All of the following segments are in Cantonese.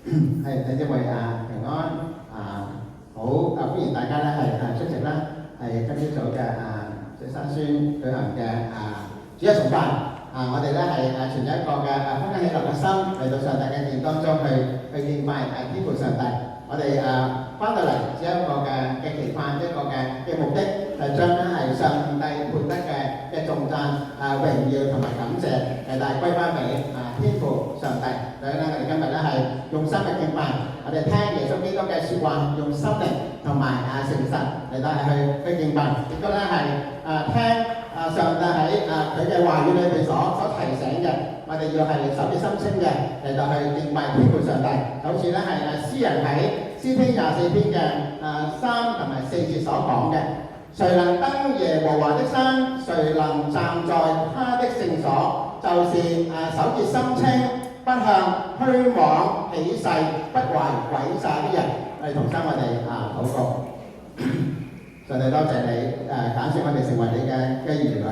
係弟兄姊妹平安好歡迎大家咧係出席啦，係今朝早嘅石山宣舉行嘅主日崇拜我哋咧係存咗一個嘅歡欣喜樂嘅心嚟到上帝嘅殿當中去敬拜天父上帝。我哋翻到嚟只一個嘅期盼，一個嘅目的係將咧係上帝配得嘅頌讚榮耀同埋感謝但係歸翻俾天父上帝。所以咧我哋今日咧係用心嘅敬拜，我哋聽耶穌基督嘅説話，用心靈同埋誠實嚟到係去敬拜，亦都咧係聽上帝喺佢嘅話語裏邊所提醒嘅，我哋要係手潔心清嘅嚟到去敬拜天父上帝。就好似咧係詩人喺詩篇24篇嘅3同埋4節所講嘅，誰能登耶和華的山？誰能站在他的聖所？就是手潔心清，不向虛妄起誓，不懷詭詐的人。我哋同心我哋禱告。上帝多謝你揀選我哋成為你嘅兒女，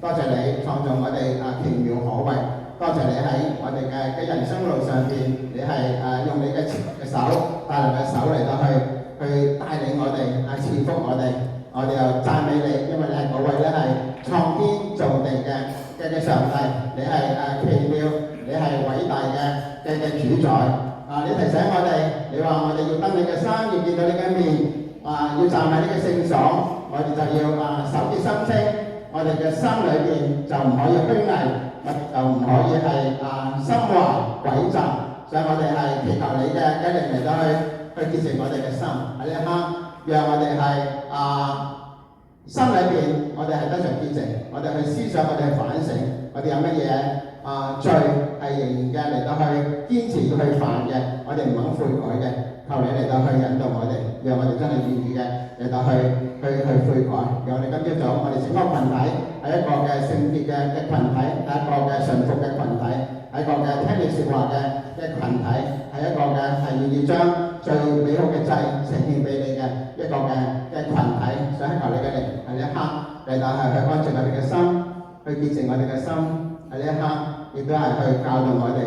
多謝你創造我哋奇妙可畏，多謝你喺我哋嘅人生路上邊，你係用你嘅手帶來嘅手嚟到去帶領我哋賜福我哋。我哋又讚美你，因為你係嗰位咧係創天造地嘅上帝，你係奇妙，你係偉大嘅主宰。你提醒我哋，你話我哋要登你嘅山，要見到你嘅面。要站喺呢個聖所，我哋就要手潔心清，我哋嘅心裏邊就唔可以虛偽，我哋就唔可以係心懷詭詐，所以我哋係祈求你嘅靈嚟到去潔淨我哋嘅心。喺呢一刻，讓我哋係心裏邊，我哋係得着潔淨，我哋去思想，我哋去反省，我哋有乜嘢罪係仍然嘅嚟到去堅持要去犯嘅，我哋唔肯悔改嘅。求你嚟到去引導我哋，讓我哋真係願意嘅嚟到去悔改，讓我哋今朝早我哋整個群體係一個嘅聖潔嘅群體，係一個嘅順服嘅群體，係一個嘅聽你説話嘅群體，係一個嘅係願意將最美好嘅祭呈獻俾你嘅一個嘅群體。想求你嘅靈喺呢一刻嚟到係去安靜我哋嘅心，去潔淨我哋嘅心。喺呢一刻亦都係去教導我哋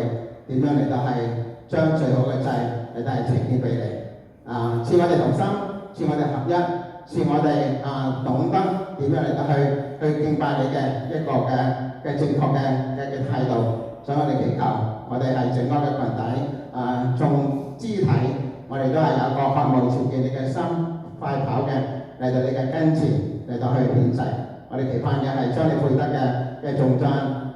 點樣嚟到係將最好嘅祭嚟到係呈獻俾你。賜我哋同心，賜我哋合一，賜我哋懂得點樣嚟到去敬拜你嘅一個嘅正確嘅態度。所以我哋祈求，我哋係整個嘅群體眾肢體，我哋都係有一個渴慕朝見你嘅心，快跑嘅嚟到你嘅跟前嚟到去獻祭。我哋期盼嘅係將你配得嘅頌讚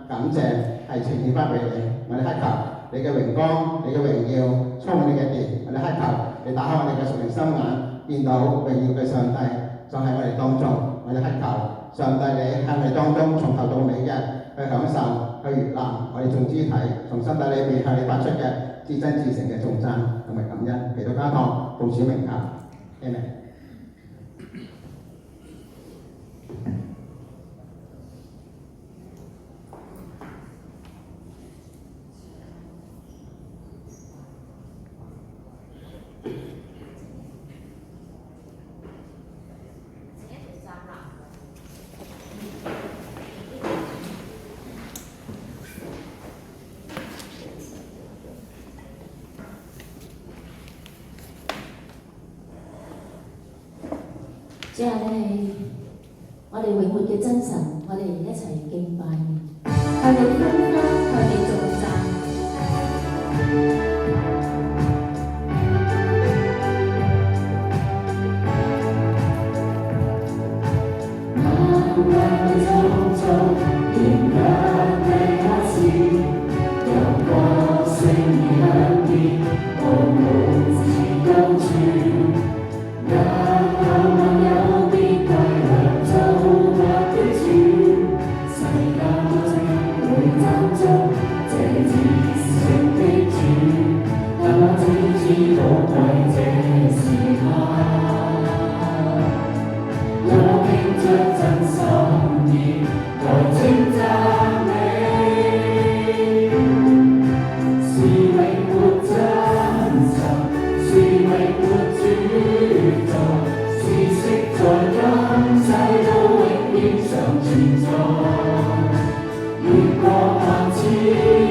感謝係呈獻翻俾你。我哋乞求你嘅榮光，你嘅榮耀充滿你嘅殿。我哋乞求你打開我哋嘅屬靈心眼，見到榮耀嘅上帝就喺我哋當中。我哋乞求上帝你喺我哋當中從頭到尾嘅去享受、去悅納我哋眾肢體從心底裏邊向你發出嘅至真至誠嘅頌讚同埋感恩。祈禱交託，奉主名求，Amen。主啊，你係我哋永活嘅真神，我哋一齊敬拜你，向你歡呼，向你頌讚。越過萬千。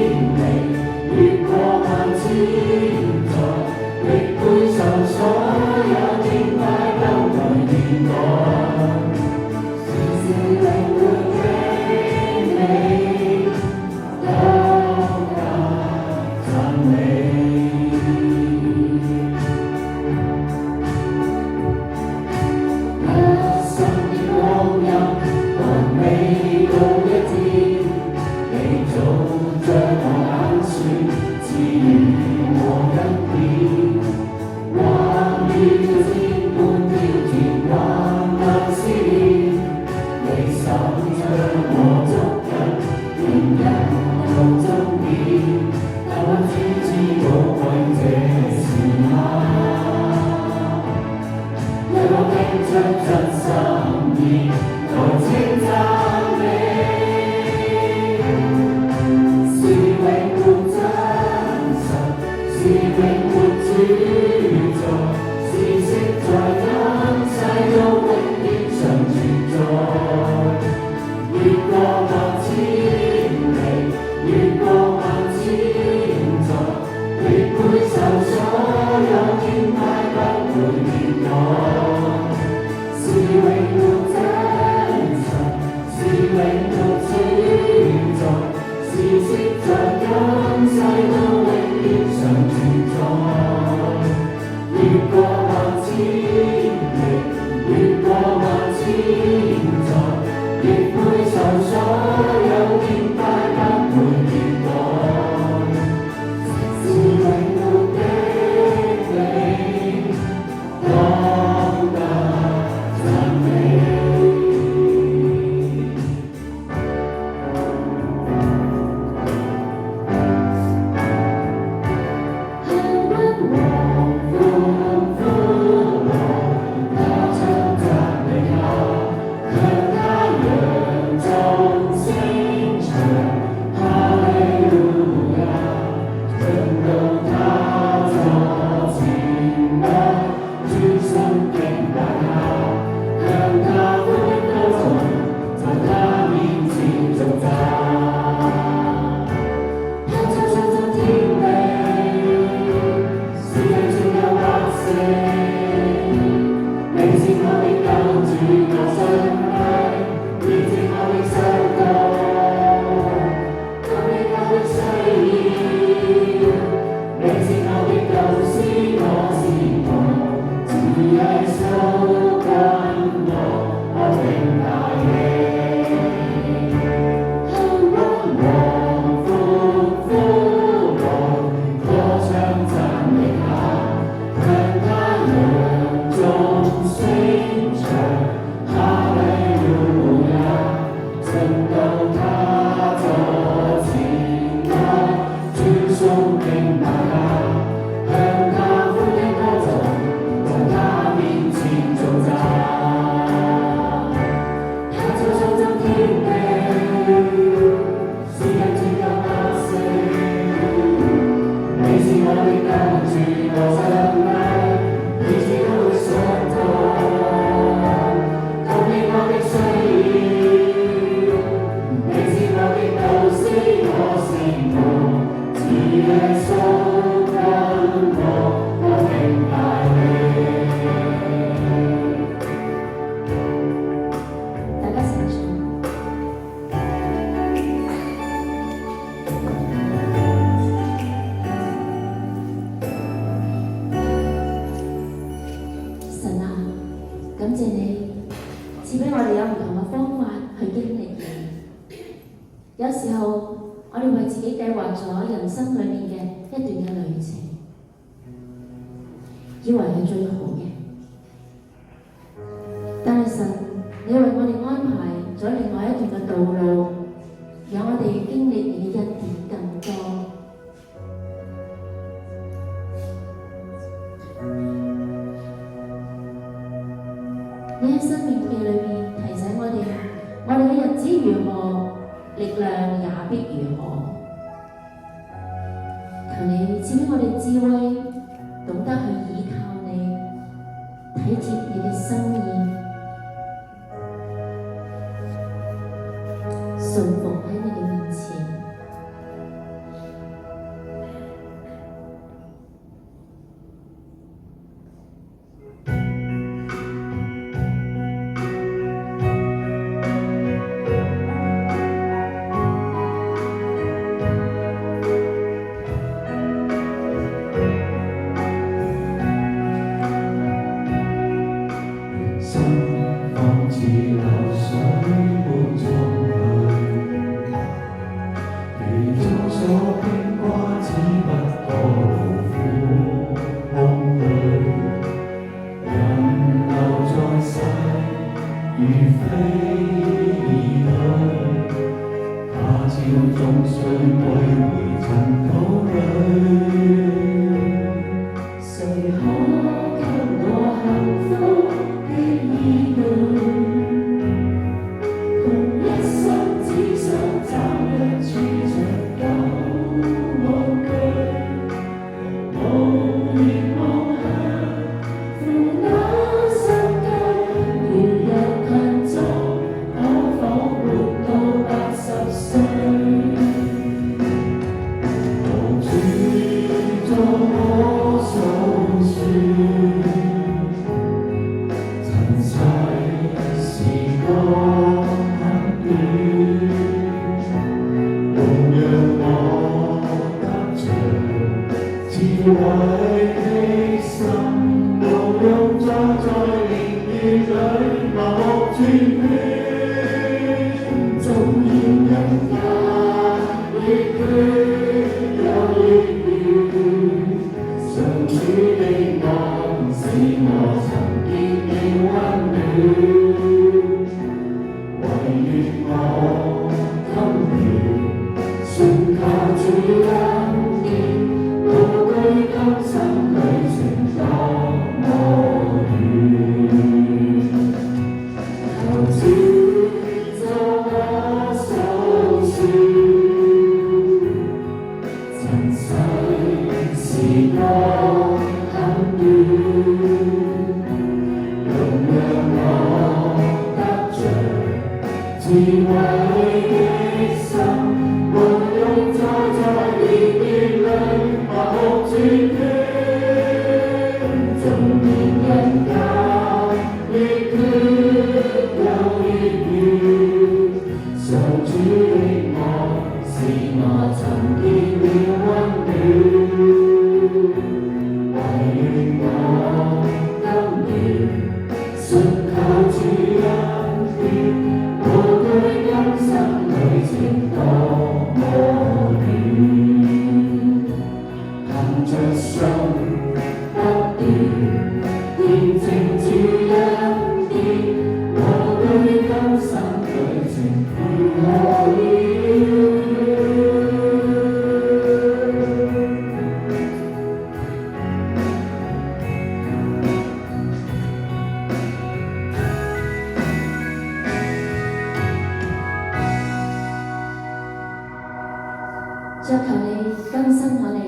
再求你更新我哋，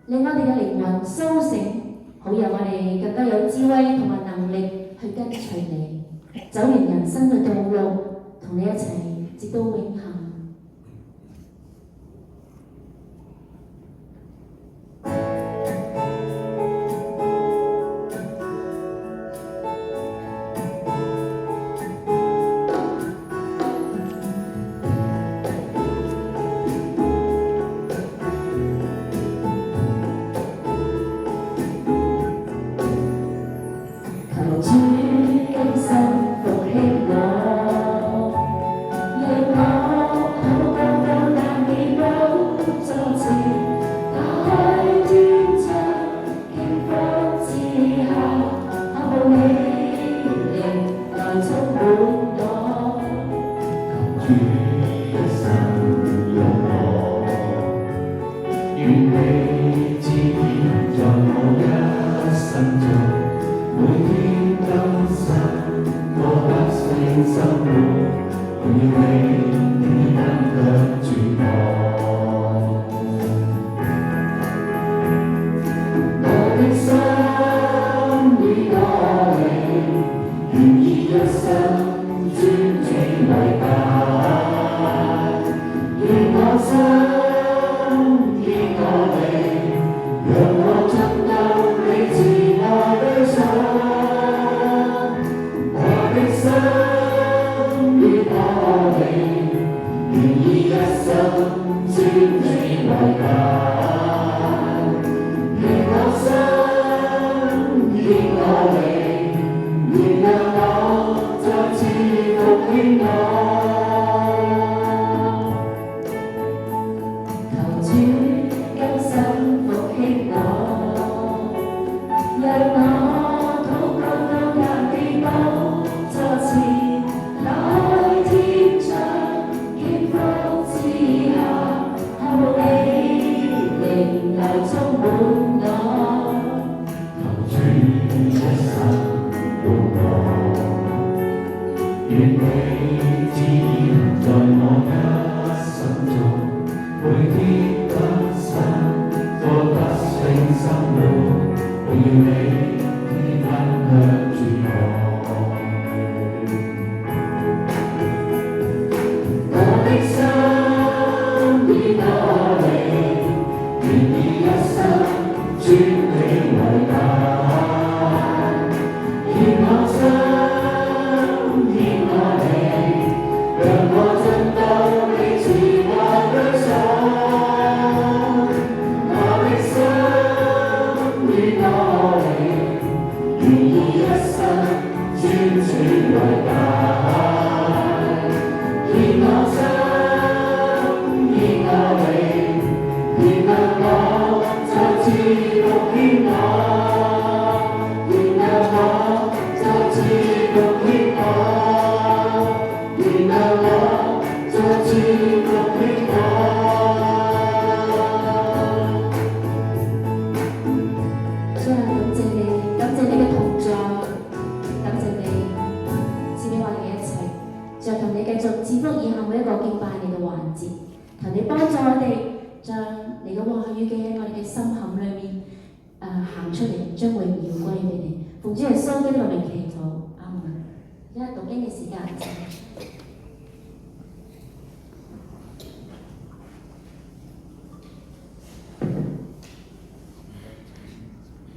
令我哋嘅靈魂甦醒，好讓我哋更加有智慧同埋能力去跟隨你，走完人生嘅道路，同你一齊直到永恆。願我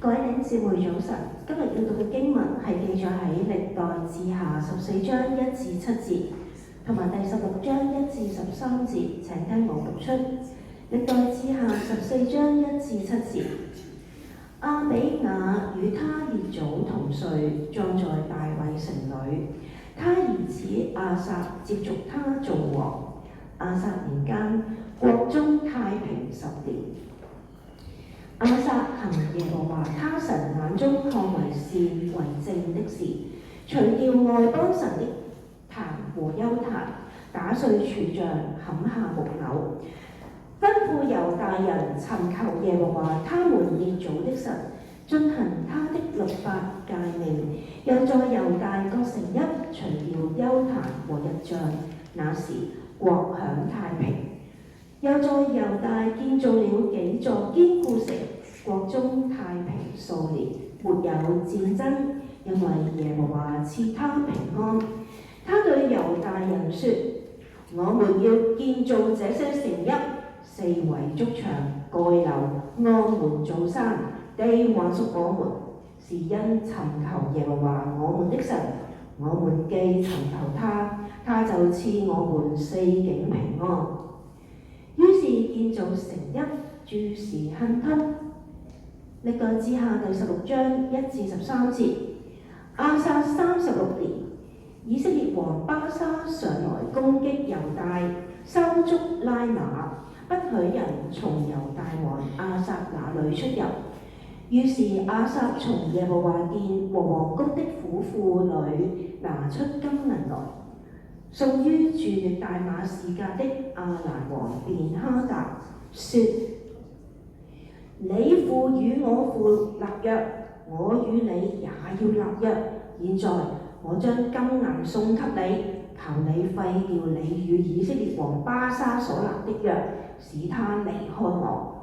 各位弟兄姊妹早晨，今日要讀嘅經文係記載喺歷代志下14章1至7節，同埋第16章1至13節。請聽我讀出歷代志下14章1至7節。亞比雅與他列祖同睡，葬在大衛城裏。他兒子亞撒接續他做王。亞撒年間，國中太平10年。亞撒行耶和華他神眼中看為善為正的事，除掉外邦神的壇和邱壇，打碎柱像，砍下木偶，吩咐猶大人尋求耶和華他們列祖的神，遵行他的律法誡命，又在猶大各城邑除掉邱壇和日像，那時國享太平。又在猶大建造了幾座堅固城，國中太平數年，沒有戰爭，因為耶和華賜他平安。他對猶大人說：我們要建造這些城邑，四圍築牆、蓋樓、安門造山，地還屬我們，是因尋求耶和華我們的神。我們既尋求他，他就賜我們四境平安。於是建造城邑，諸事亨通。歷代志下第16章1至13節。亞撒36年，以色列王巴沙上來攻擊猶大，修築拉瑪，不許人從猶大王亞撒那裏出入。於是亞撒從耶和華殿和王宮的府庫裏拿出金銀來，送於駐力大馬士革的亞蘭王便哈達，說：你父與我父立約，我與你也要立約。現在我將金銀送給你，求你廢掉你與以色列王巴沙所立的約，使他離開我。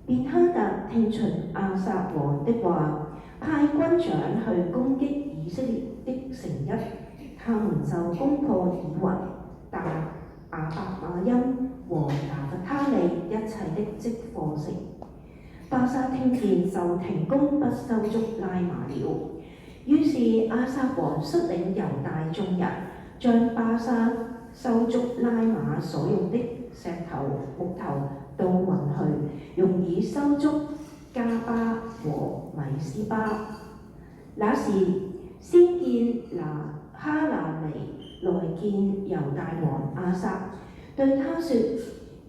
便哈達聽從亞撒王的話，派軍長去攻擊以色列的城邑，他們就攻破以雲、但、亞伯馬音和拿弗他利一切的積貨城。巴沙聽見就停工不修築拉瑪了。於是亞撒王率領猶大眾人，將巴沙修築拉瑪所用的石頭、木頭都運去，用以修築加巴和米斯巴。那時先見哈拿尼來見猶大王亞撒，對他說：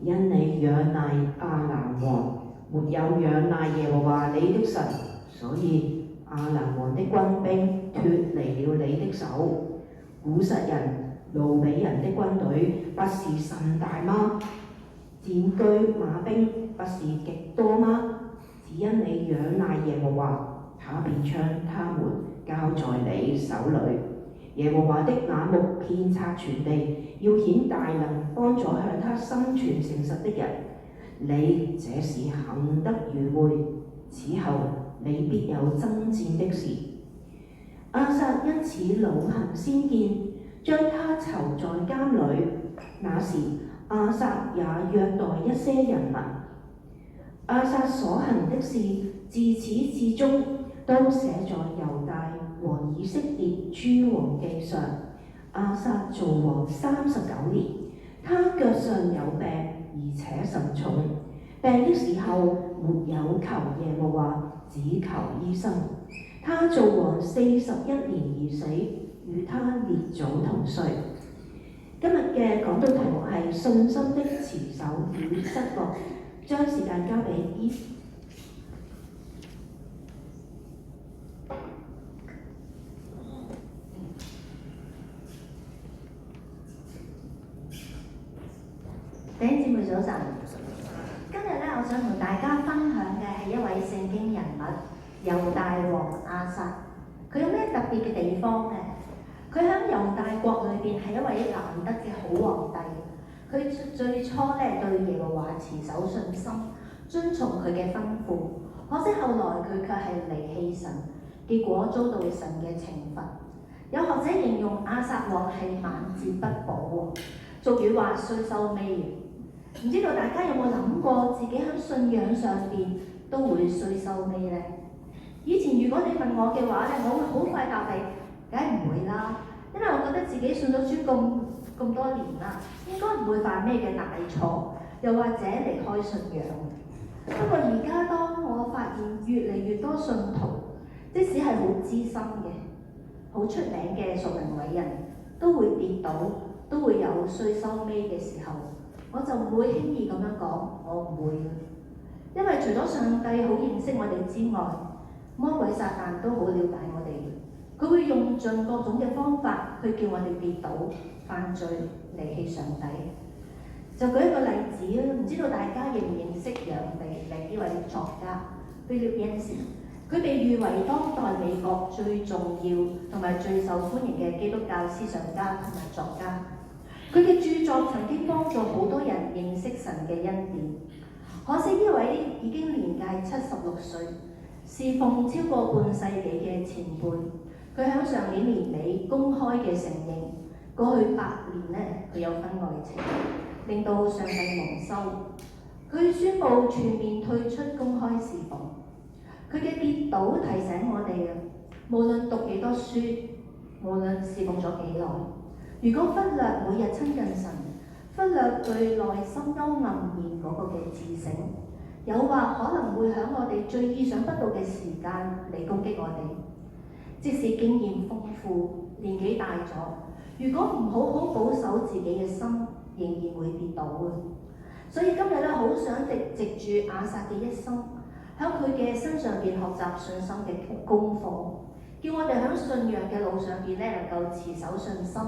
因你仰賴亞蘭王，沒有仰賴耶和華你的神，所以亞蘭王的軍兵脱離了你的手。古實人、路比人的軍隊不是甚大嗎？佔據馬兵不是極多嗎？只因你仰賴耶和華，他便將他們交在你手裏。耶和華的眼目遍察全地，要顯大能，幫助向他心存誠實的人。你這是行得愚昧，此後你必有爭戰的事。亞撒因此惱恨先見，將他囚在監裏。那時亞撒也虐待一些人民。亞撒所行的事，自始至終都寫在猶大和以色列諸王記上。亞撒做王39年，他腳上有病，而且甚重。病的時候沒有求耶和華，只求醫生。他做王41年而死，與他列祖同睡。今日嘅講道題目係信心的持守與失落。將時間交俾伊。弟兄姊妹早晨，今日咧，我想同大家分享嘅係一位聖經人物猶大王亞撒。佢有咩特別嘅地方呢？佢喺猶大國裏邊係一位難得嘅好皇帝。佢最初咧對耶和華持守信心，遵從佢嘅吩咐。可惜後來佢卻係離棄神，結果遭到神嘅懲罰。有學者形容亞撒王係晚節不保喎，俗語話衰收尾。唔知道大家有冇諗過自己喺信仰上邊都會衰收尾呢？以前如果你問我嘅話咧，我會好快答你，梗係唔會啦，因為我覺得自己信咗主咁多年啦，應該唔會犯咩嘅大錯，又或者離開信仰。不過而家當我發現越嚟越多信徒，即使係好資深嘅、好出名嘅屬靈偉人，都會跌倒，都會有衰收尾嘅時候，我就唔會輕易咁樣講，我唔會嘅。因為除咗上帝好認識我哋之外，魔鬼撒旦都好了解我哋，佢會用盡各種嘅方法去叫我哋跌倒、犯罪、離棄上帝。就舉一個例子啦，唔知道大家認唔認識楊腓力呢位作家 Philip Yancey？ 佢被譽為當代美國最重要同埋最受歡迎嘅基督教思想家同埋作家。佢嘅著作曾經幫助好多人認識神嘅恩典。可惜呢位已經年屆76歲，侍奉超過半世紀嘅前輩，佢喺上年年尾公開嘅承認，過去8年咧佢有婚外情，令到上帝蒙羞。佢宣布全面退出公開侍奉。佢嘅跌倒提醒我哋啊，無論讀幾多書，無論侍奉咗幾耐，如果忽略每日親近神，忽略對內心幽暗面嗰個嘅自省，誘惑可能會喺我哋最意想不到嘅時間嚟攻擊我哋。即使經驗豐富，年紀大咗，如果唔好好保守自己嘅心，仍然會跌倒嘅。所以今日咧，好想藉住亞撒嘅一生，喺佢嘅身上邊學習信心嘅功課，叫我哋喺信仰嘅路上邊咧能夠持守信心，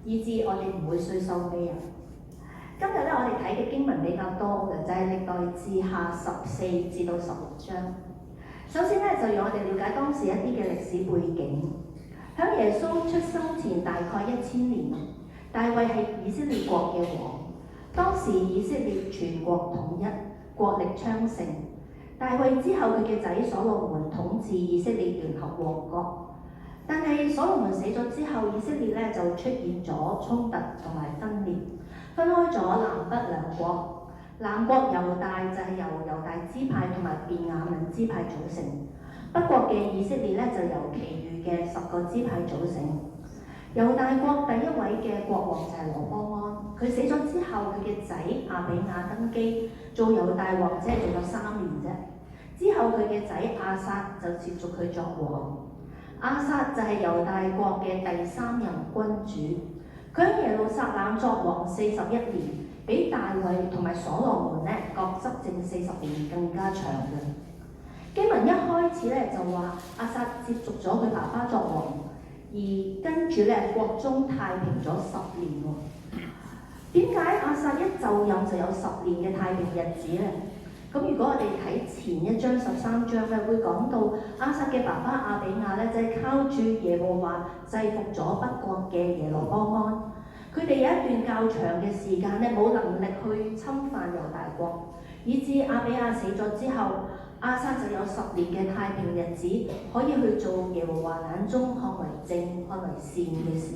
以致我哋唔會衰收尾啊！今日咧，我哋睇嘅經文比較多嘅就係歷代志下14至到16章。首先咧，就讓我哋了解當時一啲嘅歷史背景。喺耶穌出生前大概1000年，大衛係以色列國嘅王。當時以色列全國統一，國力昌盛。大衛之後，佢嘅仔所羅門統治以色列聯合王國。但係所羅門死咗之後，以色列咧就出現咗衝突同埋分裂，分開咗南北兩國。南國猶大就係由猶大支派同埋便雅憫支派組成，北國嘅以色列咧就由其餘嘅10個支派組成。猶大國第一位嘅國王就係羅波安，佢死咗之後，佢嘅仔亞比亞登基做猶大王，只係做咗3年啫。之後佢嘅仔亞撒就接續佢作王。亞撒就係猶大國嘅第3任君主，佢喺耶路撒冷作王41年，比大衛同埋所羅門咧各執政40年更加長嘅。經文一開始咧就話亞撒接續咗佢爸爸作王，而跟住咧國中太平咗10年喎。點解亞撒一就任就有10年嘅太平日子咧？咁如果我哋睇前一章13章咧，會講到亞撒嘅爸爸亞比亞咧，就係靠住耶和華制服咗北國嘅耶羅波安。佢哋有一段較長嘅時間咧，冇能力去侵犯猶大國，以致亞比亞死咗之後，亞撒就有10年嘅太平日子，可以去做耶和華眼中看為正、看為善嘅事。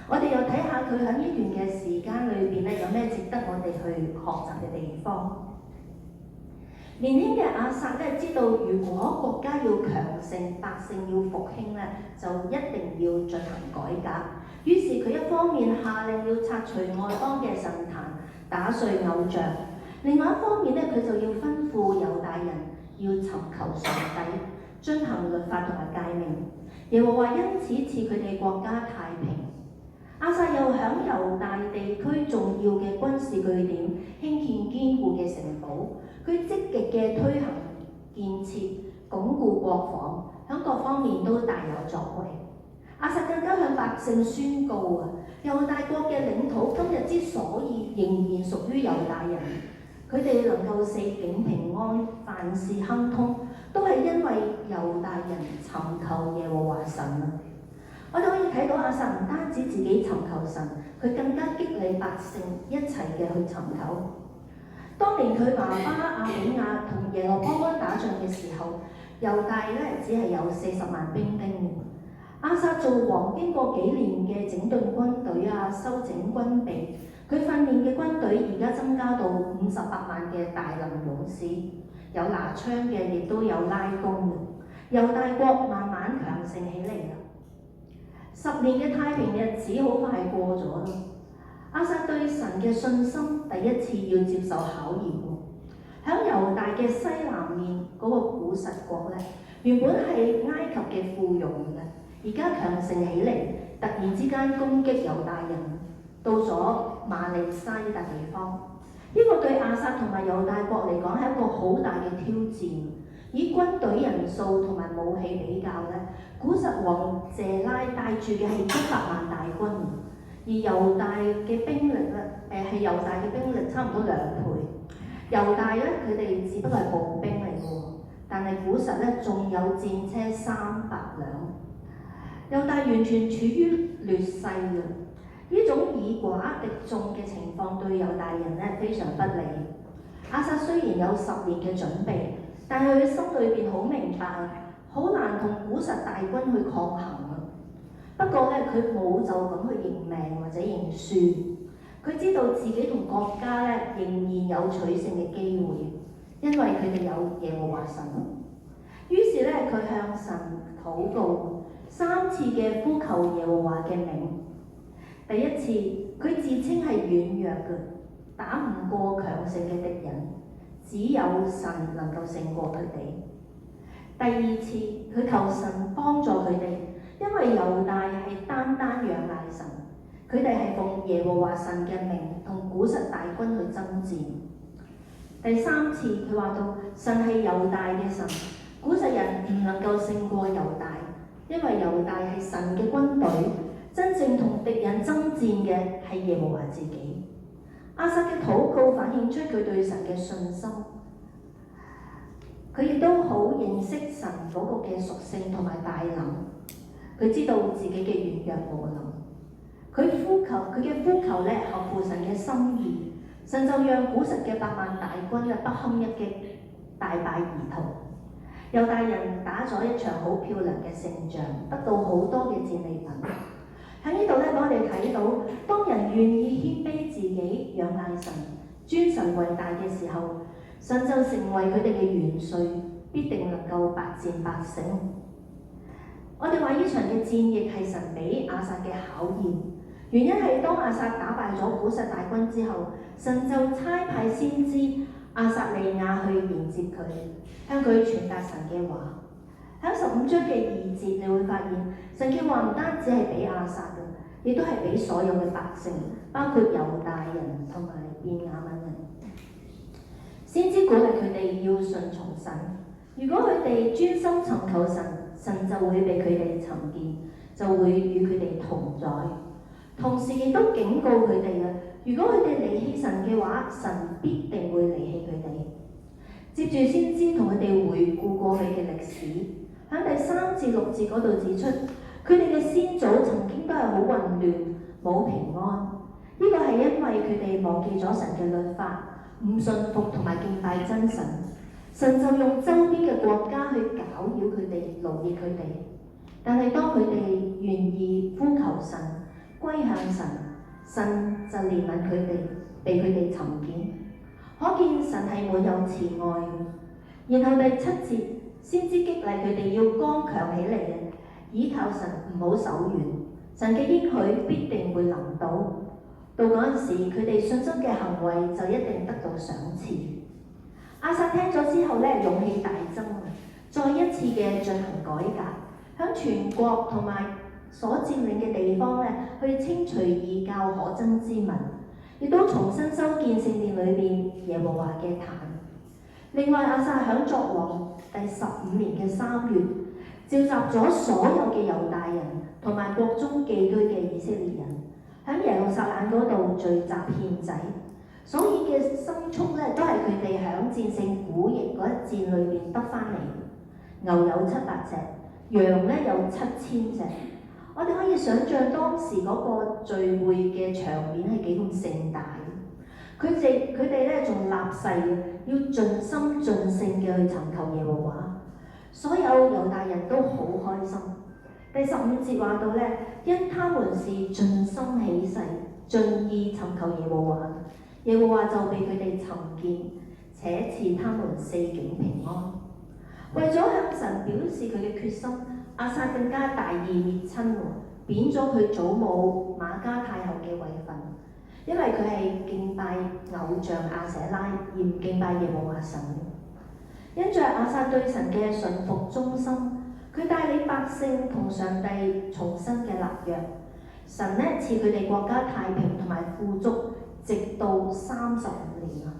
我哋又睇下佢喺呢段嘅時間裏邊咧，有咩值得我哋去學習嘅地方。年輕嘅亞撒咧，知道如果國家要強盛，百姓要復興咧，就一定要進行改革。於是佢一方面下令要拆除外邦嘅神壇，打碎偶像；另外一方面咧，佢就要吩咐猶大人要尋求上帝，進行律法同埋誡命。耶和華因此賜佢哋國家太平。亞撒又響猶大地區重要嘅軍事據點興建堅固嘅城堡，佢積極嘅推行建設，鞏固國防，響各方面都大有作為。亞撒更加向百姓宣告啊，猶大國嘅領土今日之所以仍然屬於猶大人，佢哋能夠四境平安，凡事亨通，都係因為猶大人尋求耶和華神啊！我哋可以睇到亞撒唔單止自己尋求神，佢更加激勵百姓一齊嘅去尋求。當年佢爸爸亞比亞同耶羅波安打仗嘅時候，猶大咧只係有40萬兵丁。亞撒做王經過幾年嘅整頓軍隊啊，修整軍備，佢訓練嘅軍隊而家增加到58萬嘅大能勇士，有拿槍嘅，亦都有拉弓嘅。猶大國慢慢強盛起嚟啦。10年嘅太平日子好快過咗啦。亞撒對神嘅信心第一次要接受考驗喎。喺猶大嘅西南面嗰個古實國咧，原本係埃及嘅附庸嘅，而家強盛起嚟，突然之間攻擊猶大人，到咗馬利沙呢笪地方。呢個對亞撒同埋猶大國嚟講係一個好大嘅挑戰。以軍隊人數同埋武器比較咧，古實王謝拉帶住嘅係100萬大軍，而猶大嘅兵力咧，係猶大嘅兵力差唔多2倍。猶大咧，佢哋只不過係步兵嚟嘅喎，但係古實咧仲有戰車300輛。猶大完全處於劣勢嘅，呢種以寡敵眾嘅情況對猶大人咧非常不利。亞撒雖然有10年嘅準備，但係佢心裏邊好明白，好難同古實大軍去抗衡啊。不過咧，佢冇就咁去認命或者認輸，佢知道自己同國家咧仍然有取勝嘅機會，因為佢哋有耶和華神。於是咧，佢向神禱告，3次嘅呼求耶和華嘅名。第一次，佢自稱係軟弱嘅，打唔過強盛嘅敵人，只有神能夠勝過佢哋。第二次，佢求神幫助佢哋，因為猶大係單單仰賴神，佢哋係奉耶和華神嘅名同古實大軍去爭戰。第三次，佢話到神係猶大嘅神，古實人唔能夠勝過猶大，因為猶大係神嘅軍隊，真正同敵人爭戰嘅係耶和華自己。亞撒嘅禱告反映出佢對神嘅信心，佢亦都好認識神嗰個嘅屬性同埋大能，佢知道自己嘅軟弱無能，佢嘅呼求咧合乎神嘅心意，神就讓古實嘅8萬大軍咧不堪一擊，大敗而逃。猶大人打咗一場好漂亮嘅勝仗，得到好多嘅戰利品。喺呢度咧，我哋睇到，當人願意謙卑自己、仰賴神、尊神為大嘅時候，神就成為佢哋嘅元帥，必定能夠百戰百勝。我哋話呢場嘅戰役係神俾亞撒嘅考驗，原因係當亞撒打敗咗古實大軍之後，神就差派先知亞撒利亞去迎接佢，向佢傳達神嘅話。喺15章嘅2節，你會發現神嘅話唔單止係俾亞撒嘅，亦都係俾所有嘅百姓，包括猶大人同埋便雅憫人。先知鼓勵佢哋要順從神，如果佢哋專心尋求神，神就會俾佢哋尋見，就會與佢哋同在。同時亦都警告佢哋啊，如果佢哋離棄神嘅話，神必定會離棄佢哋。住先知同佢哋回顧過去嘅歷史，喺第3至6節嗰度指出，佢哋嘅先祖曾經都係好混亂，冇平安。呢個係因為佢哋忘記咗神嘅律法，唔信服同埋敬拜真神。神就用周邊嘅國家去攪擾佢哋，勞役佢哋。但係當佢哋願意呼求神，歸向神，神就憐憫佢哋，被佢哋尋見。可見神係滿有慈愛嘅。然後第7節先知激勵佢哋要剛強起嚟嘅，倚靠神唔好手軟，神嘅應許必定會臨到。到嗰陣時，佢哋信心嘅行為就一定得到賞賜。亞撒聽咗之後咧，勇氣大增，再一次嘅進行改革，響全國同埋所佔領嘅地方咧，去清除異教可憎之民，亦都重新修建聖殿裏邊耶和華嘅壇。另外，亞撒響作王第15年嘅3月，召集咗所有嘅猶大人同埋國中寄居嘅以色列人，喺耶路撒冷嗰度聚集獻祭。所以嘅牲畜咧，都係佢哋響戰勝古營嗰一戰裏邊得翻嚟。牛有700隻，羊咧有7000隻。我哋可以想像當時嗰個聚會嘅場面係幾咁盛大。佢哋咧仲立誓要盡心盡性嘅去尋求耶和華。所有猶大人都好開心。第15節話到咧，因他們是盡心起誓，盡意尋求耶和華。耶和華就被佢哋尋見，且賜他們4境平安。為咗向神表示佢嘅決心，亞撒更加大義滅親，貶咗佢祖母瑪迦太后嘅位份，因為佢係敬拜偶像亞舍拉，而唔敬拜耶和華神。因着亞撒對神嘅順服忠心，佢帶領百姓同上帝重新嘅立約，神呢賜佢哋國家太平同埋富足。直到35年啊！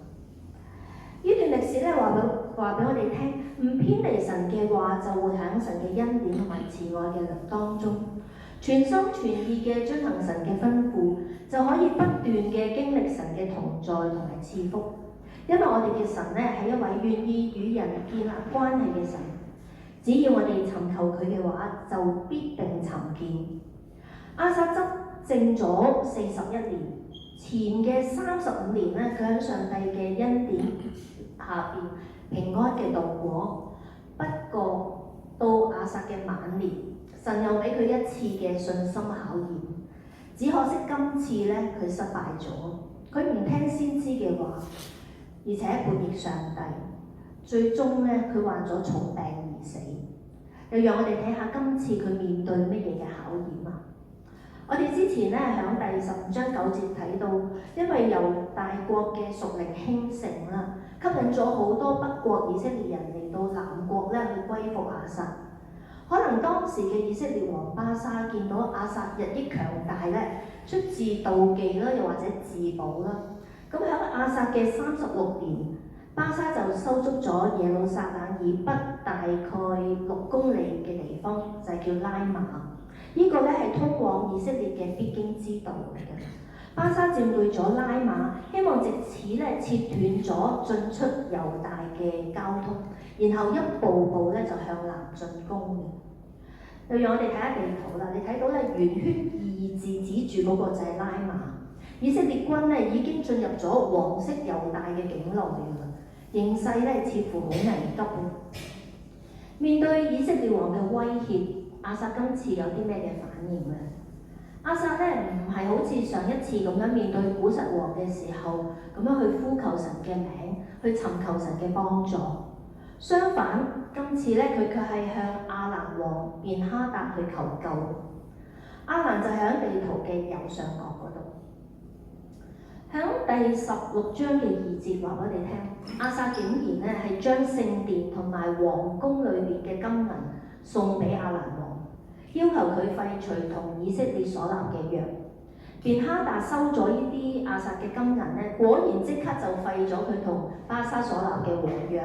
呢段歷史咧話俾我哋聽，唔偏離神嘅話，就會喺神嘅恩典同埋慈愛嘅靈當中，全心全意嘅遵行神嘅吩咐，就可以不斷嘅經歷神嘅同在同埋賜福。因為我哋嘅神咧係一位願意與人建立關係嘅神，只要我哋尋求佢嘅話，就必定尋見。亞撒執政咗41年。前嘅35年咧，佢喺上帝嘅恩典下邊平安嘅度過。不過到亞撒嘅晚年，神又俾佢一次嘅信心考驗。只可惜今次咧，佢失敗咗。佢唔聽先知嘅話，而且叛逆上帝，最終咧佢患咗重病而死。又讓我哋睇下今次佢面對乜嘢嘅考驗啊！我哋之前咧喺第15章9節睇到，因為猶大國嘅屬靈興盛啦，吸引咗好多北國以色列人嚟到南國咧去歸服亞撒。可能當時嘅以色列王巴沙見到亞撒日益強大咧，出自妒忌啦，又或者自保啦。咁喺亞撒嘅36年，巴沙就收足咗耶路撒冷以北大概6公里嘅地方，就係叫拉馬。呢個咧係通往以色列嘅必經之道嚟嘅。巴沙佔據咗拉馬，希望藉此咧切斷咗進出猶大嘅交通，然後一步步咧就向南進攻嘅。又讓我哋睇下地圖啦，你睇到咧圓圈2字指住嗰個就係拉馬。以色列軍咧已經進入咗黃色猶大嘅境內㗎啦，形勢咧似乎好危急。面對以色列王嘅威脅，亞撒今次有啲咩嘅反應呢？亞撒咧唔係好似上一次咁樣面對古實王嘅時候咁樣去呼求神嘅名，去尋求神嘅幫助。相反，今次咧佢卻係向亞蘭王便哈達去求救。亞蘭就喺地圖嘅右上角嗰度。喺第16章嘅2節話俾我哋聽，亞撒竟然咧係將聖殿同埋皇宮裏邊嘅金銀送俾亞蘭王，要求佢廢除同以色列所立嘅約。便哈達收咗呢啲亞撒嘅金銀咧，果然即刻就廢咗佢同巴沙所立嘅和約，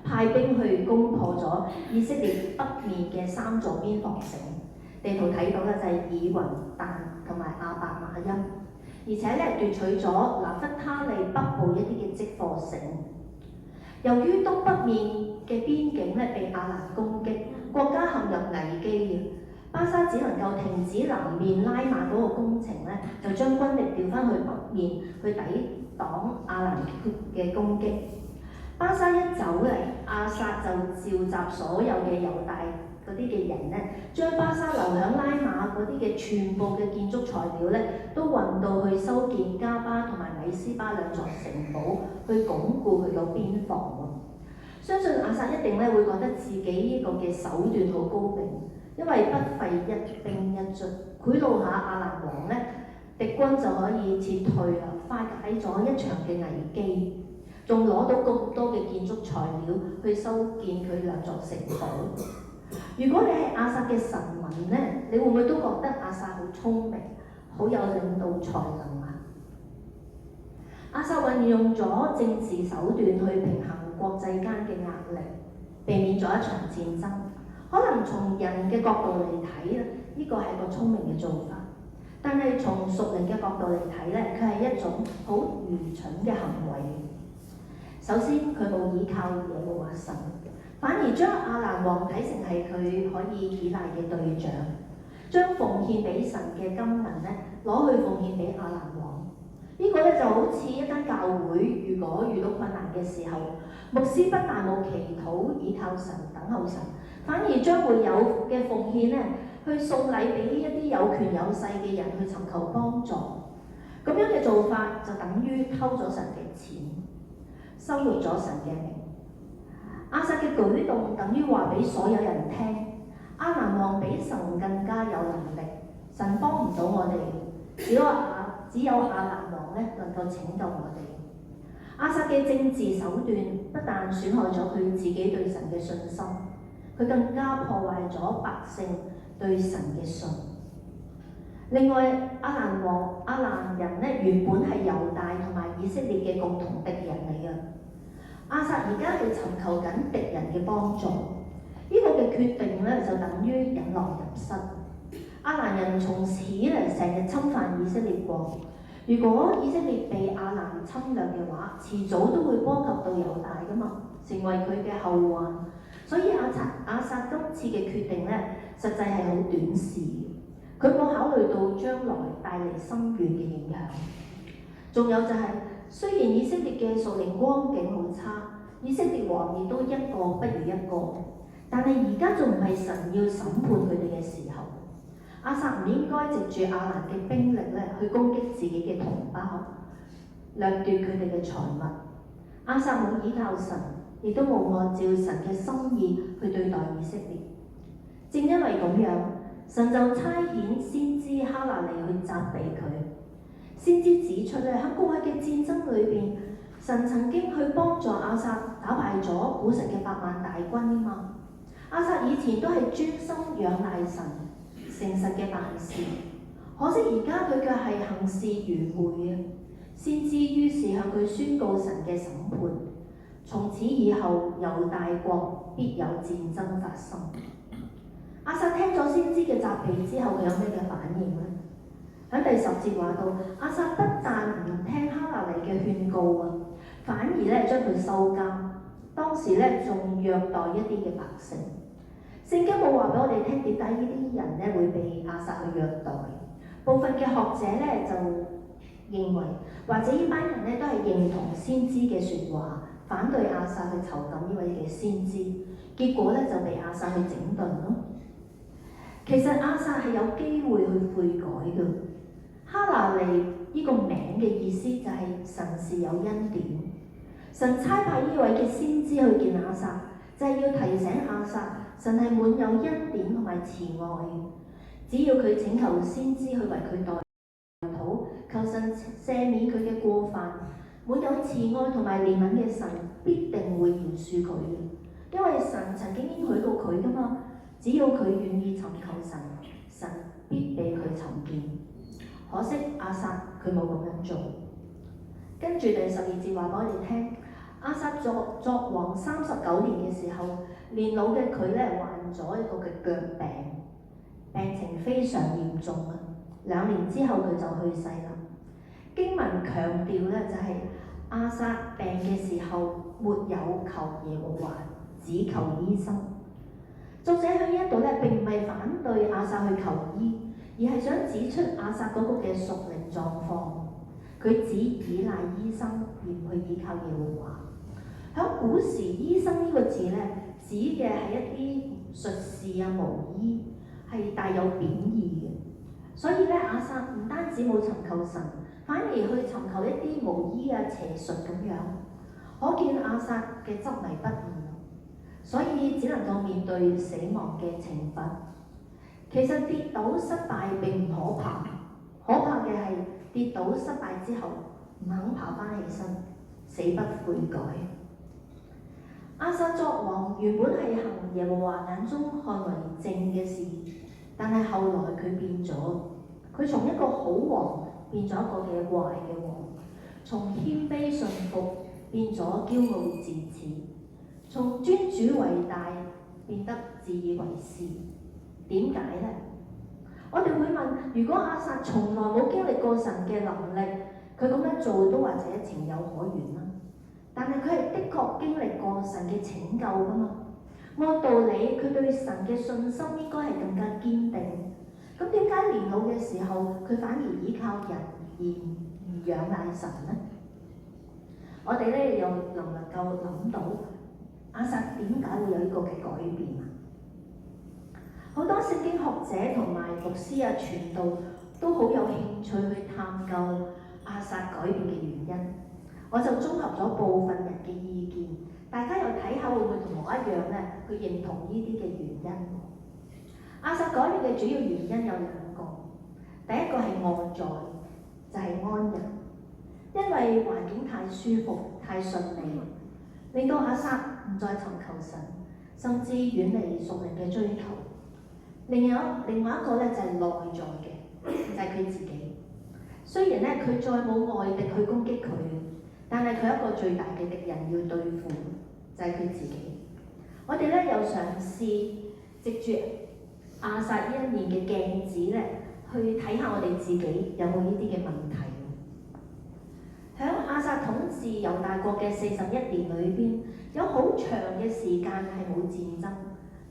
派兵去攻破咗以色列北面嘅3座邊防城。地圖睇到嘅就係以雲、但同埋亞伯馬音，而且咧奪取咗拿弗他利北部一啲嘅積貨城。由於東北面嘅邊境咧被亞蘭攻擊，國家陷入危機，巴沙只能夠停止南面拉馬嗰個工程咧，就將軍力調翻去北面去抵擋亞蘭嘅攻擊。巴沙一走嚟，亞撒就召集所有嘅猶大嗰啲嘅人咧，將巴沙留響拉馬嗰啲嘅全部嘅建築材料咧，都運到去修建加巴同埋米斯巴兩座城堡，去鞏固佢個邊防喎。相信亞撒一定咧會覺得自己呢個嘅手段好高明，因為不費一兵一卒，賄賂下亞蘭王咧，敵軍就可以撤退啦，化解咗一場嘅危機，仲攞到咁多嘅建築材料去修建佢兩座城堡。如果你係亞撒嘅臣民咧，你會唔會都覺得亞撒好聰明，好有領導才能啊？亞撒運用咗政治手段去平衡國際間嘅壓力，避免咗一場戰爭。可能從人嘅角度嚟睇咧，呢個係個聰明嘅做法，但係從屬靈嘅角度嚟睇咧，佢係一種好愚蠢嘅行為。首先，佢冇依靠耶和華神，反而將亞蘭王睇成係佢可以依賴嘅對象，將奉獻俾神嘅金銀咧攞去奉獻俾亞蘭王。呢個咧就好似一間教會，如果遇到困難嘅時候，牧師不但冇祈禱倚靠神等候神，反而將會有嘅奉獻咧去送禮俾一啲有權有勢嘅人去尋求幫助。咁樣嘅做法就等於偷咗神嘅錢，羞辱咗神嘅名。亞撒嘅舉動等於話俾所有人聽，亞蘭王比神更加有能力，神幫唔到我哋，只有亞蘭王咧能夠拯救我哋。亞撒嘅政治手段不但損害咗佢自己對神嘅信心，佢更加破壞咗百姓對神嘅信。另外，亞蘭人咧原本係猶大同埋以色列嘅共同敵人嚟嘅。亞撒而家係尋求緊敵人嘅幫助，呢個嘅決定咧就等於引狼入室。亞蘭人從此嚟成日侵犯以色列國，如果以色列被亞蘭侵略嘅話，遲早都會波及到猶大噶嘛，成為佢嘅後患。所以亞撒今次嘅決定咧，實際係好短視，佢冇考慮到將來帶嚟深遠嘅影響。仲有就係、雖然以色列嘅屬靈光景好差，以色列王亦都一個不如一個，但係而家仲唔係神要審判佢哋嘅時候。亞撒唔應該藉住亞蘭嘅兵力咧去攻擊自己嘅同胞，掠奪佢哋嘅財物。亞撒冇依靠神，亦都冇按照神嘅心意去對待以色列。正因為咁樣，神就差遣先知哈拿尼去責備佢。先知指出咧，喺過去嘅戰爭裏邊，神曾經去幫助亞撒打敗咗古實嘅8萬大軍啊嘛。亞撒以前都係專心仰賴神，誠實嘅辦事，可惜而家佢卻係行事愚昧啊！先知於是向佢宣告神嘅審判，從此以後猶大國必有戰爭發生。亞撒聽咗先知嘅責備之後，佢有咩嘅反應呢？喺第10節話到，亞撒不但唔聽哈拿尼嘅勸告啊，反而咧將佢收監，當時咧仲虐待一啲嘅百姓。聖經冇話俾我哋聽點解呢啲人咧會被亞撒去虐待。部分嘅學者咧就認為，或者呢班人咧都係認同先知嘅説話，反對亞撒去囚禁呢位嘅先知，結果咧就被亞撒去整頓咯。其實亞撒係有機會去悔改嘅。哈拿尼呢個名嘅意思就係神是有恩典，神差派呢位嘅先知去見亞撒，就係要提醒亞撒，神係滿有恩典同埋慈愛，只要佢請求先知去為佢代禱，求神赦免佢嘅過犯，滿有慈愛同埋憐憫嘅神必定會饒恕佢嘅，因為神曾經應許過佢噶嘛，只要佢願意尋求神，神必俾佢尋見。可惜亞撒佢冇咁樣做。跟住第12節話俾我哋聽，亞撒作王39年嘅時候，年老嘅佢咧患咗一個嘅腳病，病情非常嚴重啊。2年之後佢就去世啦。經文強調咧就係亞撒病嘅時候沒有求耶和華，只求醫生。作者喺呢一度咧並唔係反對亞撒去求醫，而係想指出亞撒嗰個嘅屬靈狀況。佢只依賴醫生而唔去依靠耶和華。喺古時，醫生呢個字咧指嘅係一啲術士啊、巫醫，係帶有貶義嘅。所以咧，亞撒唔單止冇尋求神，反而去尋求一啲巫醫啊、邪術咁樣。可見亞撒嘅執迷不悟，所以只能夠面對死亡嘅懲罰。其實跌倒失敗並唔可怕，可怕嘅係跌倒失敗之後唔肯爬翻起身，死不悔改。亞撒作王原本係行耶和華眼中看為正嘅事，但係後來佢變咗，佢從一個好王變咗一個嘅壞嘅王，從謙卑順服變咗驕傲自恃，從尊主為大變得自以為是。點解呢？我哋會問：如果亞撒從來冇經歷過神嘅能力，佢咁樣做都或者情有可原啦。但係佢係的確經歷過神嘅拯救㗎嘛。按道理，佢對神嘅信心應該係更加堅定。咁點解年老嘅時候，佢反而依靠人而唔仰賴神呢？我哋咧又能唔能夠諗到亞撒點解會有呢個嘅改變啊？好多聖經學者同埋牧師啊、傳道都好有興趣去探究亞撒改變嘅原因。我就綜合咗部分人嘅意見，大家又睇下會唔會同我一樣咧？去認同呢啲嘅原因。亞撒改變嘅主要原因有兩個，第一個係外在，就係安逸，因為環境太舒服、太順利，令到亞撒唔再尋求神，甚至遠離屬靈嘅追求。另外一個咧就係內在嘅，就係佢自己。雖然咧佢再冇外敵去攻擊佢，但係佢一個最大嘅敵人要對付，就係佢自己。我哋咧又嘗試藉住亞撒呢一面嘅鏡子咧，去睇下我哋自己有冇呢啲嘅問題。喺亞撒統治猶大國嘅41年裏邊，有好長嘅時間係冇戰爭，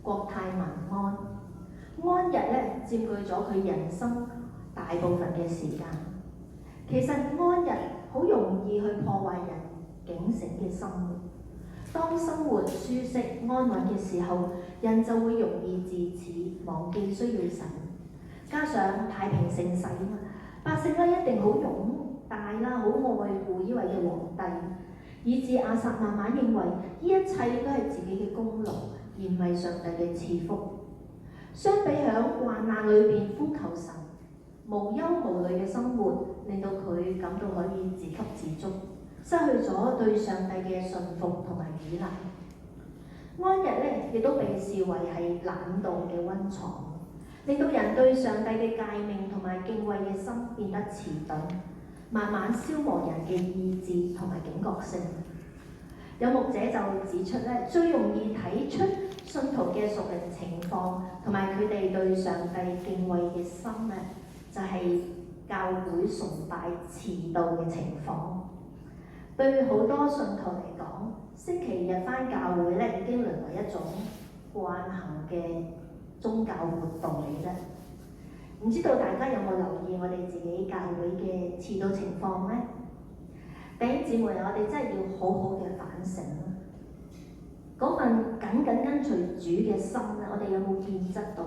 國泰民安。安逸咧佔據咗佢人生大部分嘅時間。其實安逸好容易去破壞人警醒嘅生活。當生活舒適安穩嘅時候，人就會容易自恃，忘記需要神。加上太平盛世啊嘛，百姓咧一定好擁戴啦，好愛護呢位嘅皇帝，以致亞撒慢慢認為呢一切都係自己嘅功勞，而唔係上帝嘅賜福。相比響患難裏邊呼求神，無憂無慮嘅生活，令到佢感到可以自給自足，失去咗對上帝嘅信服同埋依賴。安逸咧亦都被視為係懶惰嘅溫床，令到人對上帝嘅誡命同埋敬畏嘅心變得遲鈍，慢慢消磨人嘅意志同埋警覺性。有牧者就指出咧，最容易睇出信徒嘅屬靈情況同埋佢哋對上帝敬畏嘅心咧，就係教會崇拜遲到嘅情況。對好多信徒嚟講，星期日返教會咧已經淪為一種慣行嘅宗教活動嚟啫。唔知道大家有冇留意我哋自己教會嘅遲到情況呢？弟兄姊妹，我哋真係要好好嘅反省啦。嗰份緊緊跟隨主嘅心咧，我哋有冇變質到？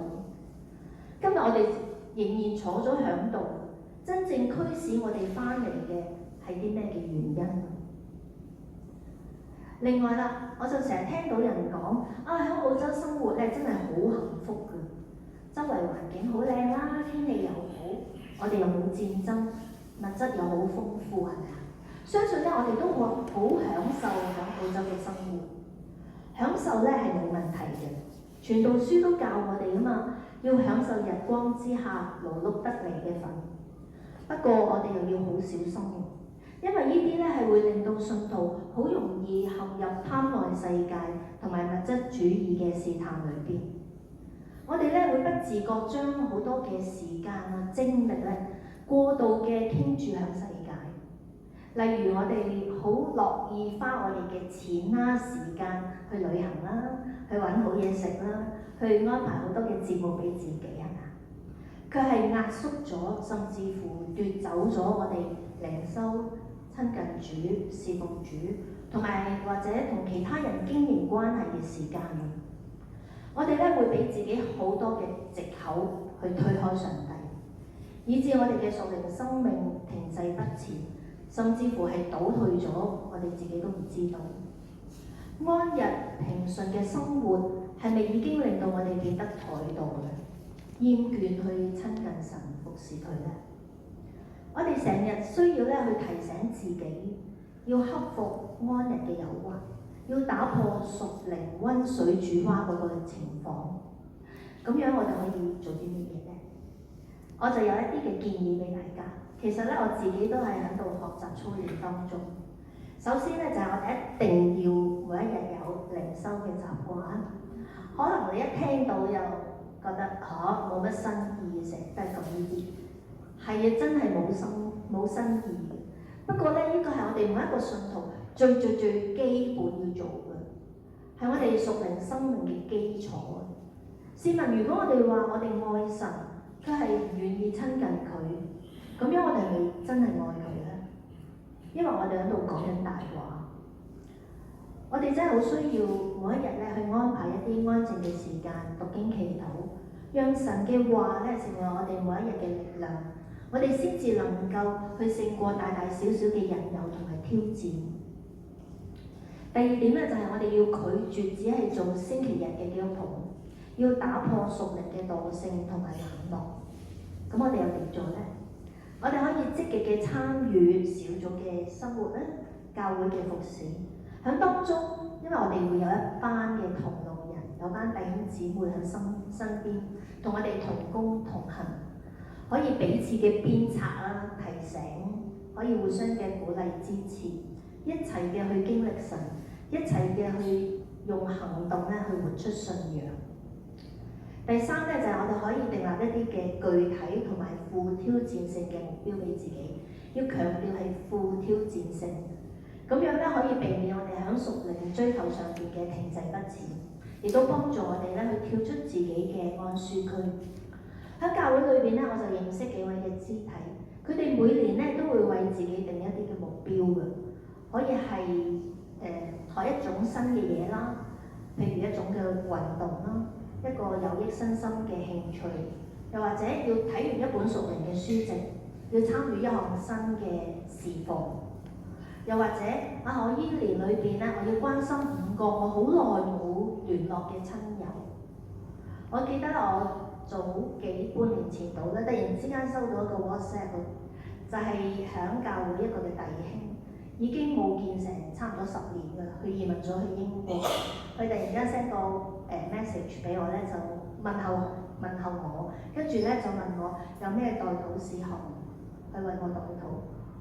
今日我哋仍然坐咗響度，真正驅使我哋翻嚟嘅係啲咩嘅原因？另外啦，我就成日聽到人講喺澳洲生活咧真係好幸福㗎，周圍環境好靚啦，天氣又好，我哋又冇戰爭，物質又好豐富，係咪啊？相信咧，我哋都會好享受喺澳洲嘅生活，享受咧係冇問題嘅。傳道書都教我哋啊嘛，要享受日光之下勞碌得嚟嘅份。不過我哋又要好小心，因為呢啲咧係會令到信徒好容易陷入貪愛世界同埋物質主義嘅試探裏邊。我哋咧會不自覺將好多嘅時間啊、精力咧過度嘅傾注喺世界。例如我哋好樂意花我哋嘅錢啦、時間去旅行啦、去揾好嘢食啦、去安排好多嘅節目俾自己，係咪？佢係壓縮咗，甚至乎奪走咗我哋靈修、親近主、侍奉主，同埋或者同其他人經營關係嘅時間。我哋咧會俾自己好多嘅藉口去推開上帝，以致我哋嘅屬靈生命停滯不前，甚至乎係倒退咗，我哋自己都唔知道。安逸平順嘅生活係咪已經令到我哋變得怠惰咧？厭倦去親近神服侍佢咧？我哋成日需要咧去提醒自己，要克服安逸嘅誘惑，要打破屬靈溫水煮蛙嗰個情況。咁樣我哋可以做啲乜嘢咧？我就有一啲嘅建議俾大家。其實咧我自己都係喺度學習操練當中。首先咧就係我哋一定要每一日有靈修嘅習慣。可能你一聽到又覺得冇乜新意，成日都係咁呢啲。係啊，真係冇新意嘅。不過咧，呢個係我哋每一個信徒最基本要做嘅，係我哋屬靈生命嘅基礎。試問，如果我哋話我哋愛神，佢係唔願意親近佢，咁樣我哋係咪真係愛佢咧？因為我哋喺度講緊大話。我哋真係好需要每一日咧去安排一啲安靜嘅時間讀經祈禱，讓神嘅話咧成為我哋每一日嘅力量，我哋先至能夠去勝過大大小小嘅引誘同埋挑戰。第二點咧就係我哋要拒絕只係做星期日嘅基督徒，要打破屬靈嘅惰性同埋冷漠。咁我哋又點做咧？我哋可以積極嘅參與小組嘅生活咧，教會嘅服侍。喺當中，因為我哋會有一班嘅同路人，有班弟兄姊妹喺身邊，同我哋同工同行，可以彼此嘅鞭策啦、提醒，可以互相嘅鼓勵支持，一齊嘅去經歷神，一齊嘅去用行動咧去活出信仰。第三咧就係我哋可以訂立一啲嘅具體同埋富挑戰性嘅目標俾自己，要強調係富挑戰性。咁樣咧可以避免我哋喺屬靈追求上邊嘅停滯不前，亦都幫助我哋咧去跳出自己嘅安舒區。喺教會裏邊咧，我就認識幾位嘅肢體，佢哋每年咧都會為自己定一啲嘅目標嘅，可以係學一種新嘅嘢啦，譬如一種嘅運動啦，一個有益身心嘅興趣，又或者要睇完一本屬靈嘅書籍，要參與一項新嘅事奉。又或者我依年裏邊咧，我要關心5個我好耐冇聯絡嘅親友。我記得我早半年前度咧，突然之間收到一個 WhatsApp， 就係響教會一個嘅弟兄，已經冇見成差唔多10年㗎啦。佢移民咗去英國，佢突然間 send 個message 俾我咧，就問候我，跟住咧就問我有咩代禱事項，去為我代禱。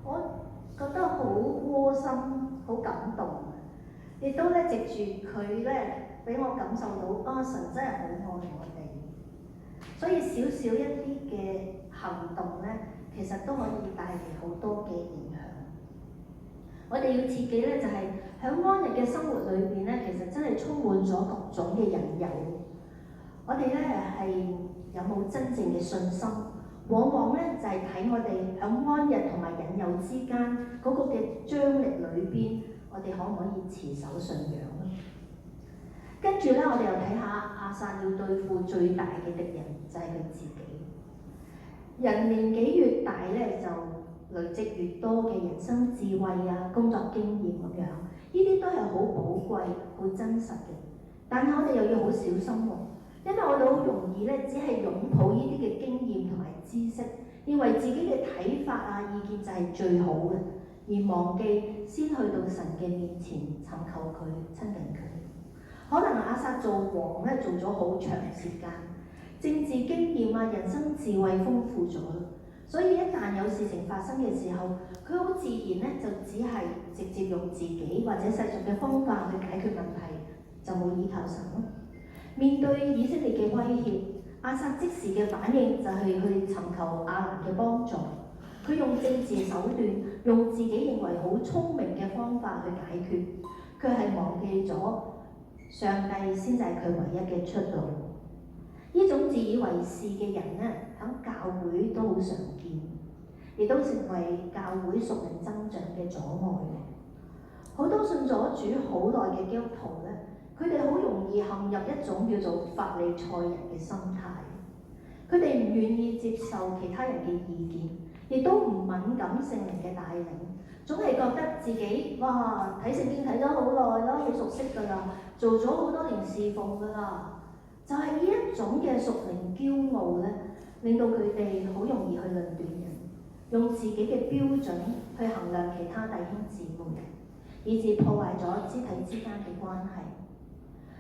我覺得好窩心，好感動，亦都咧藉住佢咧，俾我感受到神真係好愛我哋。所以少少一啲嘅行動咧，其實都可以帶嚟好多嘅影響。我哋要切記咧，就係喺安逸嘅生活裏邊咧，其實真係充滿咗各種嘅引誘。我哋咧係有冇真正嘅信心？往往咧就係睇我哋喺安逸同埋引誘之間嗰個嘅張力裏邊，我哋可唔可以持守信仰咧？跟住咧，我哋又睇下亞撒要對付最大嘅敵人就係佢自己。人年紀越大咧，就累積越多嘅人生智慧啊、工作經驗咁樣，呢啲都係好寶貴、好真實嘅。但係我哋又要好小心喎。因為我哋好容易咧，只係擁抱呢啲嘅經驗同埋知識，認為自己嘅睇法啊、意見就係最好嘅，而忘記先去到神嘅面前尋求佢、親近佢。可能亞撒做王咧，做咗好長時間，政治經驗啊、人生智慧豐富咗，所以一旦有事情發生嘅時候，佢好自然咧就只係直接用自己或者世俗嘅方法去解決問題，就冇依靠神咯。面對以色列嘅威脅，亞撒即時嘅反應就係去尋求亞蘭嘅幫助，佢用政治手段，用自己認為好聰明嘅方法去解決，佢係忘記咗上帝先至係佢唯一嘅出路。呢種自以為是嘅人呢，喺教會都好常見，亦都成為教會屬靈增長嘅阻礙。好多信咗主好耐嘅基督徒呢，佢哋好容易陷入一種叫做法利賽人嘅心態，佢哋唔願意接受其他人嘅意見，亦都唔敏感聖靈嘅帶領，總係覺得自己哇睇聖經睇咗好耐啦，好熟悉㗎啦，做咗好多年侍奉㗎啦，就係呢一種嘅屬靈驕傲呢，令到佢哋好容易去論斷人，用自己嘅標準去衡量其他弟兄姊妹，以致破壞咗肢體之間嘅關係。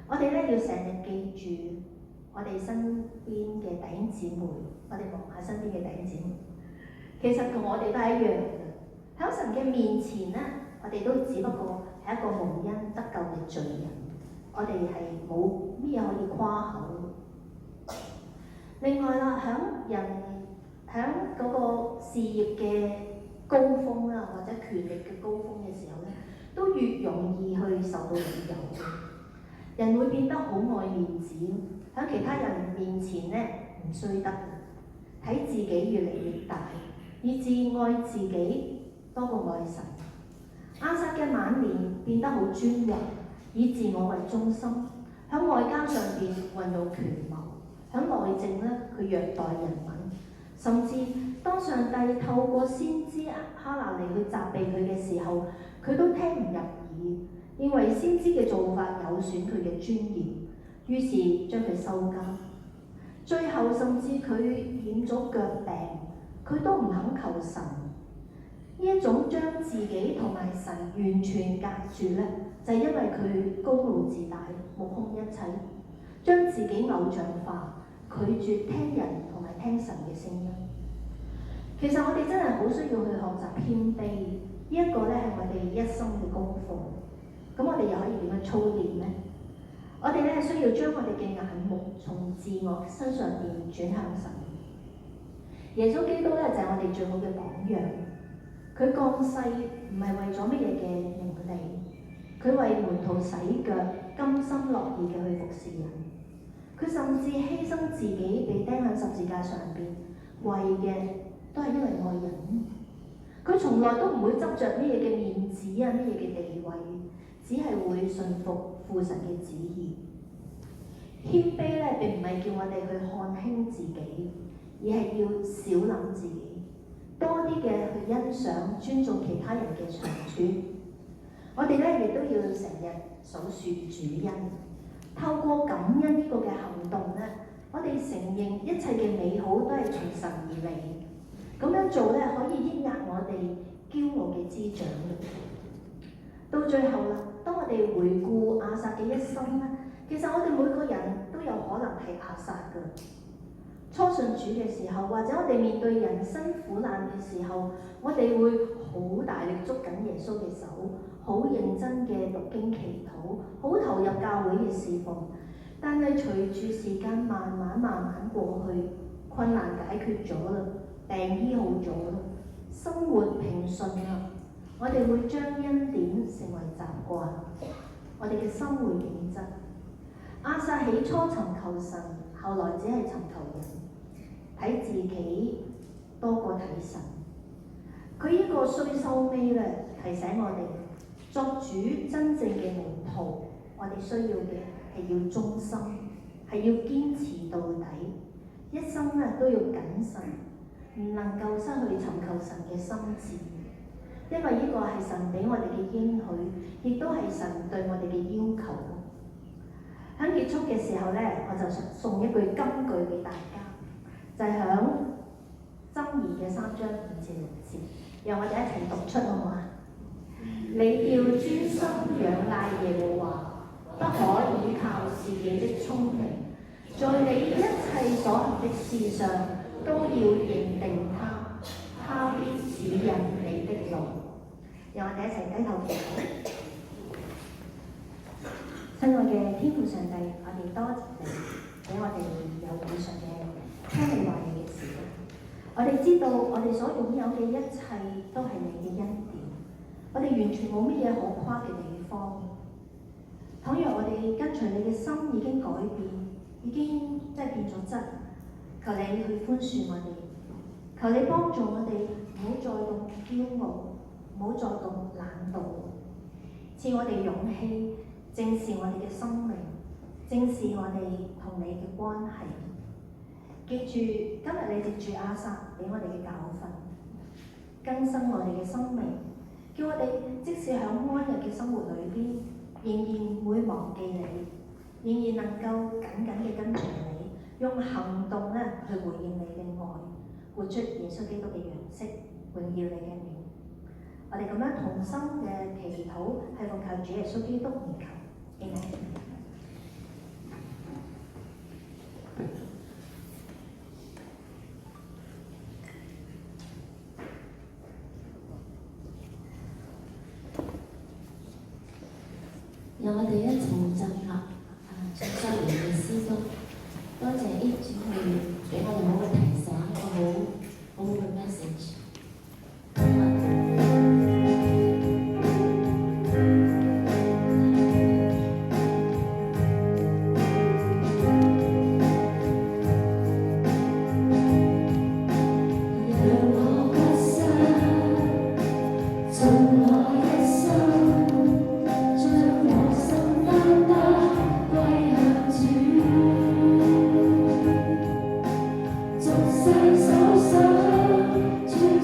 我哋咧要成日記住，我哋身邊嘅弟兄姊妹，我哋望下身邊嘅弟兄姊妹，其實同我哋都係一樣嘅。喺神嘅面前咧，我哋都只不過係一個無恩得救嘅罪人，我哋係冇咩可以誇口。另外啦，喺嗰個事業嘅高峰啦，或者權力嘅高峰嘅時候咧，都越容易去受到引誘。人會變得好愛面子，喺其他人面前咧唔衰得，睇自己越嚟越大，以致愛自己多過愛神。亞撒嘅晚年變得好專橫，以自我為中心，喺外交上邊運用權謀，喺內政咧佢虐待人民，甚至當上帝透過先知哈拿尼去責備佢嘅時候，佢都聽唔入耳。認為先知嘅做法有損佢嘅尊嚴，於是將佢收監。最後甚至佢染咗腳病，佢都唔肯求神。呢一種將自己同埋神完全隔住呢，就係因為佢高傲自大，目空一切，將自己偶像化，拒絕聽人同埋聽神嘅聲音。其實我哋真係好需要去學習謙卑，呢一個呢係我哋一生嘅功課。咁我哋又可以點樣操練呢？我哋咧需要將我哋嘅眼目從自我身上邊轉向神。耶穌基督咧就係我哋最好嘅榜樣。佢降世唔係為咗乜嘢嘅名利，佢為門徒洗腳，甘心樂意嘅去服侍人。佢甚至犧牲自己被釘喺十字架上邊，為嘅都係因為愛人。佢從來都唔會執着乜嘢嘅面子啊，乜嘢嘅地位。只係會順服父神嘅旨意。謙卑咧並唔係叫我哋去看輕自己，而係要少諗自己，多啲嘅去欣賞、尊重其他人嘅長處。我哋咧亦都要成日數算主恩，透過感恩呢個嘅行動咧，我哋承認一切嘅美好都係從神而嚟。咁樣做咧可以抑壓我哋驕傲嘅滋長。到最後啦，當我哋回顧亞撒嘅一生咧，其實我哋每個人都有可能係亞撒㗎。初信主嘅時候，或者我哋面對人生苦難嘅時候，我哋會好大力捉緊耶穌嘅手，好認真嘅讀經祈禱，好投入教會嘅侍奉。但係隨住時間慢慢過去，困難解決咗啦，病醫好咗啦，生活平順啦。我哋會將恩典成為習慣，我哋嘅生活品質。亞撒起初尋求神，後來只係尋求人，睇自己多過睇神。佢呢個衰收尾咧，提醒我哋作主真正嘅門徒，我哋需要嘅係要忠心，係要堅持到底，一生咧都要謹慎，唔能夠失去尋求神嘅心志。因為呢個係神俾我哋嘅應許，亦都係神對我哋嘅要求。喺結束嘅時候咧，我就想送一句金句俾大家，就係響箴言嘅3章5至6節，讓我哋一齊讀出好唔好啊？你要專心仰賴耶和華，不可倚靠自己的聰明，在你一切所行的事上都要認定他，他必指引你的路。讓我哋一齊低頭祈禱。親愛嘅天父上帝，我哋多謝你，俾我哋有以上嘅聽你話語嘅時間。我哋知道我哋所擁有嘅一切都係你嘅恩典，我哋完全冇乜嘢可誇嘅地方。倘若我哋跟隨你嘅心已經改變，已經即係變咗質，求你去寬恕我哋，求你幫助我哋唔好再動驕傲，唔好再動懶惰，賜我哋勇氣，正視我哋嘅生命，正視我哋同你嘅關係。記住，今日你藉住亞薩俾我哋嘅教訓，更新我哋嘅生命，叫我哋即使喺安逸嘅生活裏邊，仍然唔會忘記你，仍然能夠緊緊嘅跟隨你，用行動咧去回應你嘅愛，活出耶穌基督嘅樣式，榮耀你嘅名。我哋咁樣同心嘅祈禱，係奉靠主耶穌基督而求。Amen。讓我哋一齊進入唱新年嘅詩歌。多謝 A 主去俾我哋好嘅提醒，一個好嘅 message。世所想，全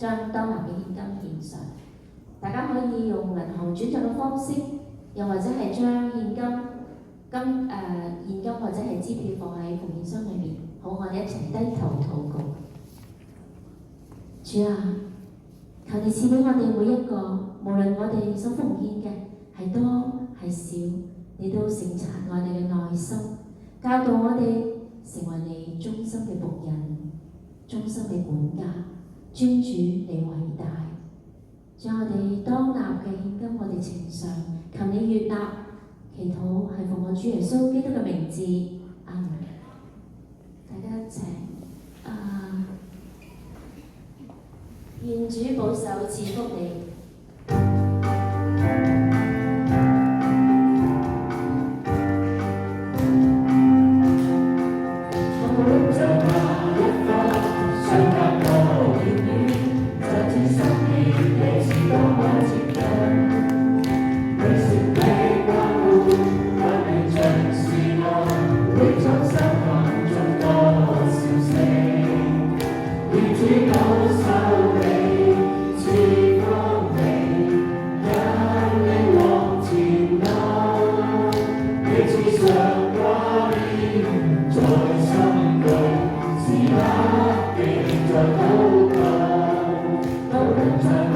將當納嘅獻金獻上。大家可以用銀行轉賬嘅方式，又或者係將現金或者係支票放喺奉獻箱裏面。好，我哋一齊低頭禱告。主啊，求你賜俾我哋每一個，無論我哋所奉獻嘅係多係少，你都省察我哋嘅內心，教導我哋成為你忠心嘅僕人、忠心嘅管家，尊主你偉大。將我哋當納嘅獻金，我哋呈上，求你悅納。祈禱係奉我主耶穌基督嘅名字，阿門。大家一齊願主保守賜福你。在